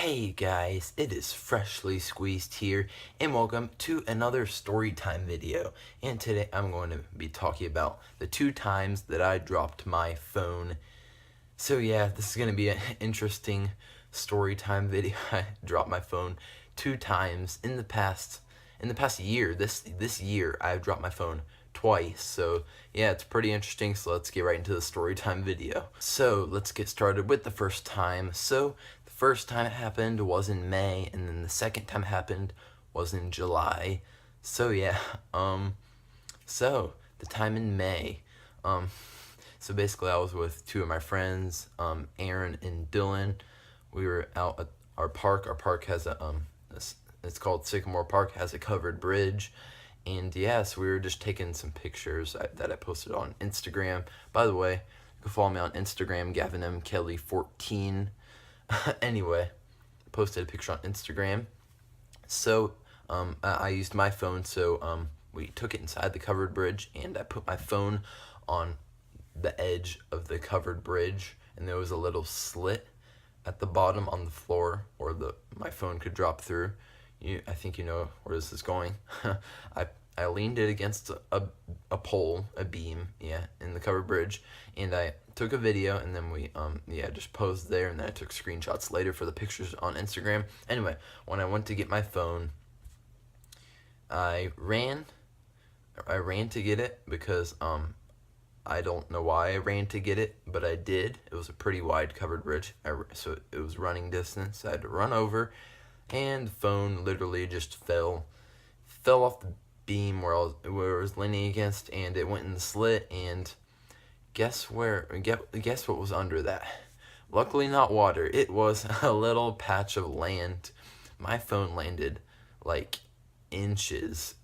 Hey guys, it is Freshly Squeezed here, and welcome to another storytime video. And today I'm going to be talking about the 2 times that I dropped my phone. So yeah, this is going to be an interesting storytime video. I dropped my phone 2 times in the past year. This year I've dropped my phone twice. So yeah, it's pretty interesting. So let's get right into the storytime video. So let's get started with the first time. So the first time it happened was in May, and then the second time it happened was in July. So yeah, so the time in May, so basically I was with 2 of my friends, Aaron and Dylan. We were out at our park. Our park has a it's called Sycamore Park, has a covered bridge. And yeah, so we were just taking some pictures that I posted on Instagram. By the way, you can follow me on Instagram, gavinmkelly14. Anyway, posted a picture on Instagram. So I used my phone, so we took it inside the covered bridge, and I put my phone on the edge of the covered bridge, and there was a little slit at the bottom on the floor, or my phone could drop through. I think you know where this is going. I leaned it against a pole, a beam, in the covered bridge, and I took a video, and then we just posed there, and then I took screenshots later for the pictures on Instagram. Anyway, when I went to get my phone, I ran to get it because I don't know why I ran to get it, but I did. It was a pretty wide covered bridge, so it was running distance. I had to run over, and the phone literally just fell off the beam where it was leaning against, and it went in the slit. And guess what was under that? Luckily not water. It was a little patch of land. My phone landed like inches,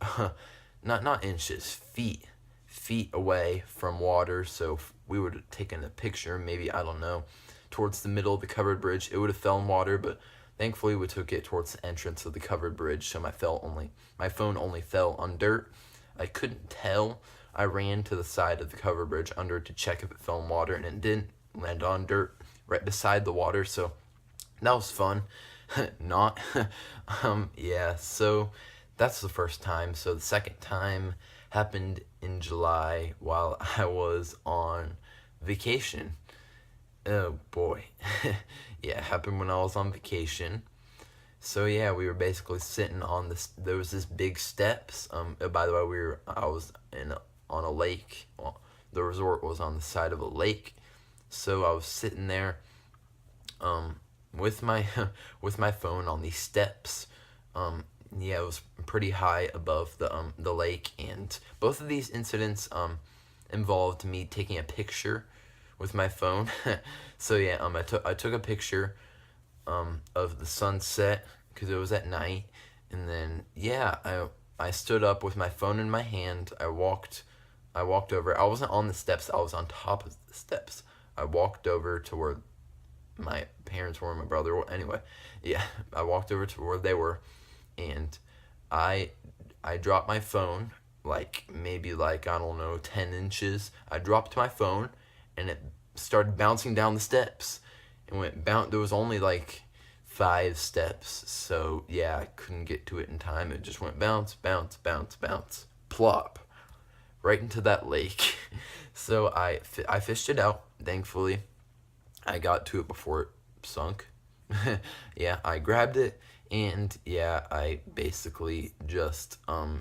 not inches, feet away from water. So if we would have taken a picture, maybe, I don't know, towards the middle of the covered bridge, it would have fell in water. But thankfully we took it towards the entrance of the covered bridge, so my phone only fell on dirt. I couldn't tell. I ran to the side of the covered bridge under to check if it fell in water, and it didn't land on dirt right beside the water. So that was fun. Not yeah, so that's the first time. So the second time happened in July while I was on vacation. Oh boy. Yeah, it happened when I was on vacation. So yeah, we were basically sitting on there was this big steps. By the way, I was on a lake. Well, the resort was on the side of a lake. So I was sitting there with my with my phone on these steps. Yeah, it was pretty high above the lake, and both of these incidents involved me taking a picture with my phone. So yeah, I took a picture of the sunset because it was at night, and then yeah, I stood up with my phone in my hand. I walked over. I wasn't on the steps. I was on top of the steps. I walked over to where my parents were and my brother were. Anyway, yeah, I walked over to where they were, and I dropped my phone maybe I don't know, 10 inches. I dropped my phone, and it started bouncing down the steps. There was only 5 steps, so yeah, I couldn't get to it in time. It just went bounce, bounce, bounce, bounce, plop, right into that lake. So I fished it out. Thankfully, I got to it before it sunk. Yeah, I grabbed it, and yeah, I basically just I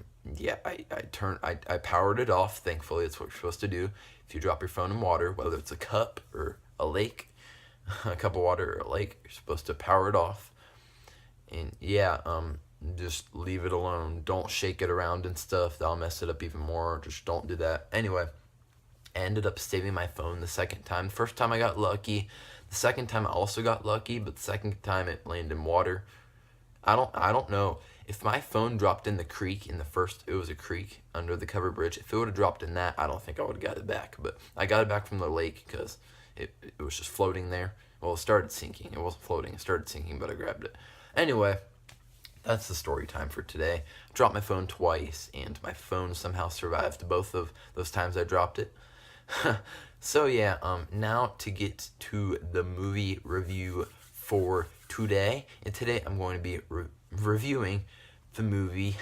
powered it off. Thankfully, it's what you're supposed to do if you drop your phone in water, whether it's a cup or a lake, a cup of water or a lake. You're supposed to power it off, and yeah, just leave it alone. Don't shake it around and stuff. That'll mess it up even more. Just don't do that. Anyway, I ended up saving my phone the second time. The first time I got lucky. The second time I also got lucky, but the second time it landed in water. I don't know if my phone dropped in the creek in the first. It was a creek under the covered bridge. If it would have dropped in that, I don't think I would have got it back. But I got it back from the lake because it was just floating there. Well, it started sinking. It wasn't floating. It started sinking, but I grabbed it. Anyway, that's the story time for today. I dropped my phone twice, and my phone somehow survived both of those times I dropped it. So yeah, now to get to the movie review for today, and today I'm going to be reviewing the movie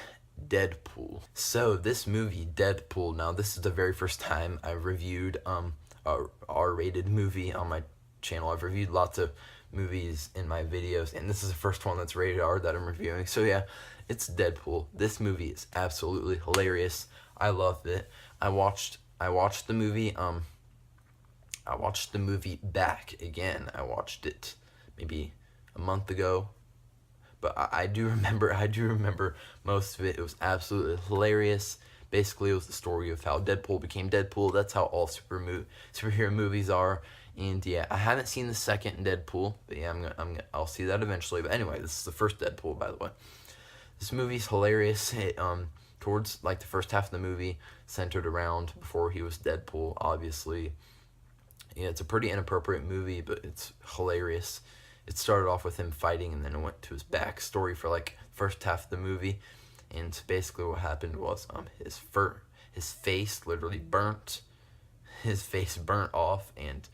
Deadpool. So this movie Deadpool, now this is the very first time I reviewed a R-rated movie on my channel. I've reviewed lots of movies in my videos, and this is the first one that's rated R that I'm reviewing. So yeah, it's Deadpool. This movie is absolutely hilarious. I loved it. I watched the movie back again. I watched it maybe a month ago, but I do remember most of it. It was absolutely hilarious. Basically, it was the story of how Deadpool became Deadpool. That's how all superhero movies are. And yeah, I haven't seen the second Deadpool, but yeah, I'll see that eventually. But anyway, this is the first Deadpool, by the way. This movie's hilarious. It towards like the first half of the movie centered around before he was Deadpool, obviously. Yeah, it's a pretty inappropriate movie, but it's hilarious. It started off with him fighting, and then it went to his backstory for like first half of the movie. And basically, what happened was his face literally burnt. His face burnt off, and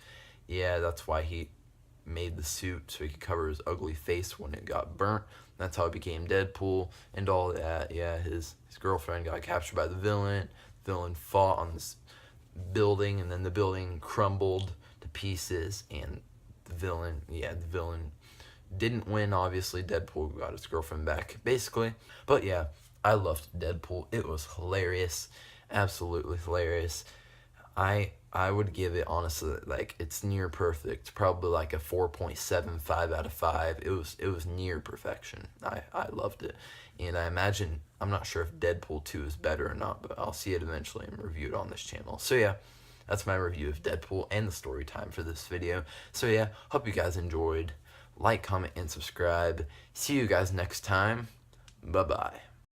yeah, that's why he made the suit, so he could cover his ugly face when it got burnt. That's how he became Deadpool and all that. Yeah, his girlfriend got captured by the villain. The villain fought on this building, and then the building crumbled to pieces, and the villain didn't win. Obviously, Deadpool got his girlfriend back, basically. But yeah, I loved Deadpool. It was hilarious, absolutely hilarious. I would give it, honestly, like, it's near perfect, probably like a 4.75 out of 5. It was near perfection. I loved it, and I imagine, I'm not sure if Deadpool 2 is better or not, but I'll see it eventually and review it on this channel. So yeah, that's my review of Deadpool and the story time for this video. So yeah, hope you guys enjoyed. Like, comment, and subscribe. See you guys next time. Bye-bye.